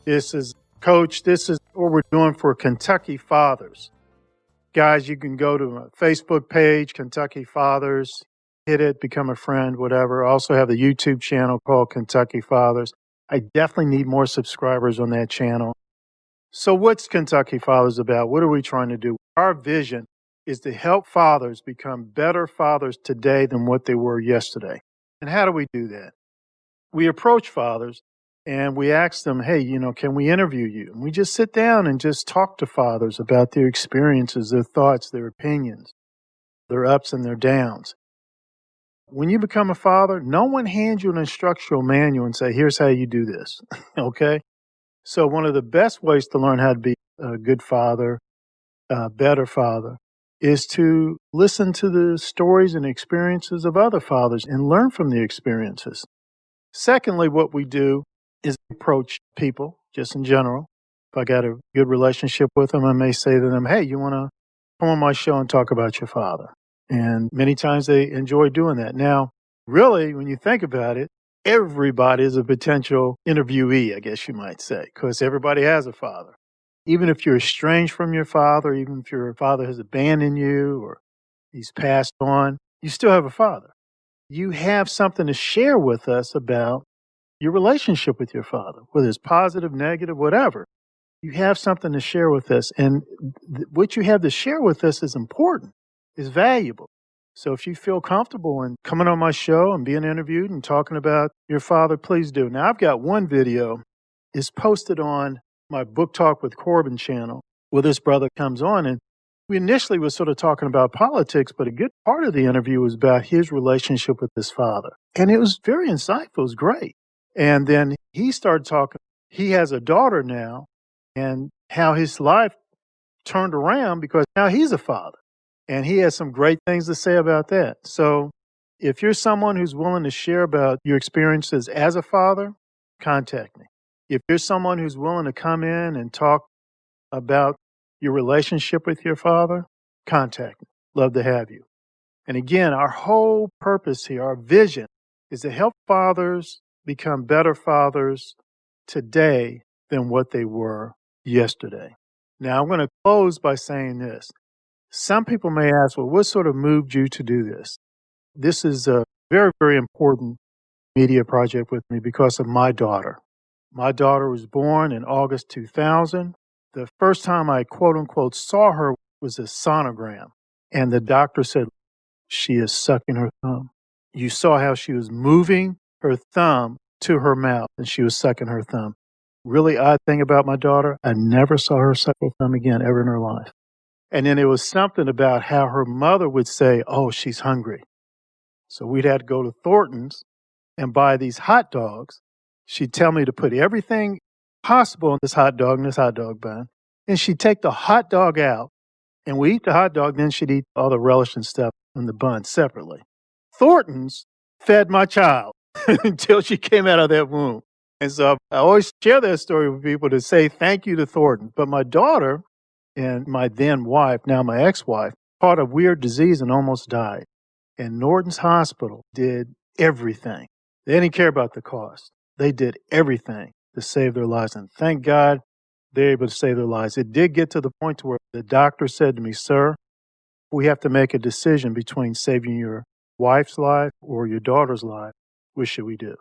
This is Coach. This is what we're doing for Kentucky Fathers. Guys, you can go to my Facebook page, Kentucky Fathers, hit it, become a friend, whatever. I also have the YouTube channel called Kentucky Fathers. I definitely need more subscribers on that channel. So, what's Kentucky Fathers about? What are we trying to do? Our vision is to help fathers become better fathers today than what they were yesterday. And how do we do that? We approach fathers and we ask them, hey, can we interview you? And we just sit down and just talk to fathers about their experiences, their thoughts, their opinions, their ups and their downs. When you become a father, no one hands you an instructional manual and say, here's how you do this. Okay? So one of the best ways to learn how to be a good father, a better father, is to listen to the stories and experiences of other fathers and learn from the experiences. Secondly, what we do is approach people just in general. If I got a good relationship with them, I may say to them, hey, you want to come on my show and talk about your father? And many times they enjoy doing that. Now, really, when you think about it, everybody is a potential interviewee, I guess you might say, because everybody has a father. Even if you're estranged from your father, even if your father has abandoned you or he's passed on, you still have a father. You have something to share with us about your relationship with your father, whether it's positive, negative, whatever. You have something to share with us. And what you have to share with us is important, is valuable. So if you feel comfortable in coming on my show and being interviewed and talking about your father, please do. Now, I've got one video. It's posted on my Book Talk with Corbin channel where this brother comes on. And we initially was sort of talking about politics, but a good part of the interview was about his relationship with his father. And it was very insightful. It was great. And then he started talking. He has a daughter now and how his life turned around because now he's a father. And he has some great things to say about that. So if you're someone who's willing to share about your experiences as a father, contact me. If you're someone who's willing to come in and talk about your relationship with your father, contact me. Love to have you. And again, our whole purpose here, our vision, is to help fathers become better fathers today than what they were yesterday. Now, I'm going to close by saying this. Some people may ask, well, what sort of moved you to do this? This is a very, very important media project with me because of my daughter. My daughter was born in August 2000. The first time I quote unquote saw her was a sonogram. And the doctor said, she is sucking her thumb. You saw how she was moving her thumb to her mouth and she was sucking her thumb. Really odd thing about my daughter, I never saw her suck her thumb again ever in her life. And then it was something about how her mother would say, oh, she's hungry. So we'd have to go to Thornton's and buy these hot dogs. She'd tell me to put everything possible in this hot dog, in this hot dog bun. And she'd take the hot dog out and we eat the hot dog, then she'd eat all the relish and stuff in the bun separately. Thornton's fed my child until she came out of that womb. And so I always share that story with people to say thank you to Thornton. But my daughter and my then wife, now my ex-wife, caught a weird disease and almost died. And Norton's Hospital did everything. They didn't care about the cost. They did everything to save their lives. And thank God they're able to save their lives. It did get to the point to where the doctor said to me, sir, we have to make a decision between saving your wife's life or your daughter's life. What should we do?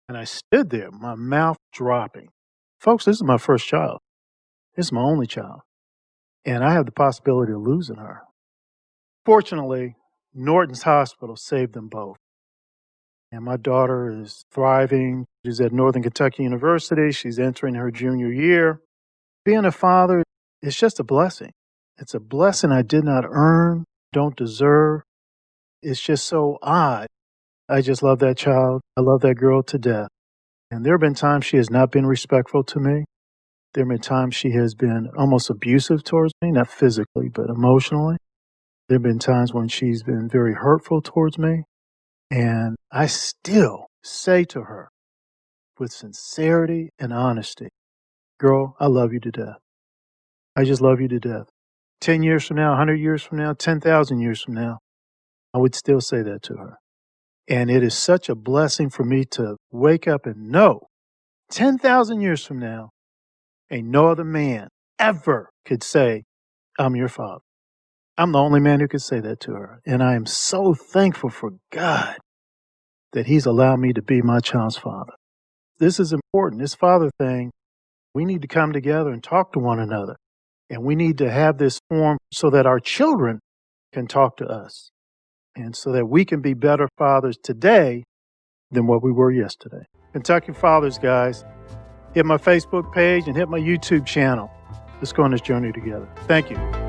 And I stood there, my mouth dropping. Folks, this is my first child. This is my only child. And I have the possibility of losing her. Fortunately, Norton's Hospital saved them both. And my daughter is thriving. She's at Northern Kentucky University. She's entering her junior year. Being a father is just a blessing. It's a blessing I did not earn, don't deserve. It's just so odd. I just love that child. I love that girl to death. And there have been times she has not been respectful to me. There have been times she has been almost abusive towards me, not physically, but emotionally. There have been times when she's been very hurtful towards me. And I still say to her with sincerity and honesty, girl, I love you to death. I just love you to death. 10 years from now, 100 years from now, 10,000 years from now, I would still say that to her. And it is such a blessing for me to wake up and know 10,000 years from now, Ain't no other man ever could say, I'm your father. I'm the only man who could say that to her. And I am so thankful for God that he's allowed me to be my child's father. This is important. This father thing, we need to come together and talk to one another. And we need to have this form so that our children can talk to us and so that we can be better fathers today than what we were yesterday. Kentucky Fathers, guys, hit my Facebook page and hit my YouTube channel. Let's go on this journey together. Thank you.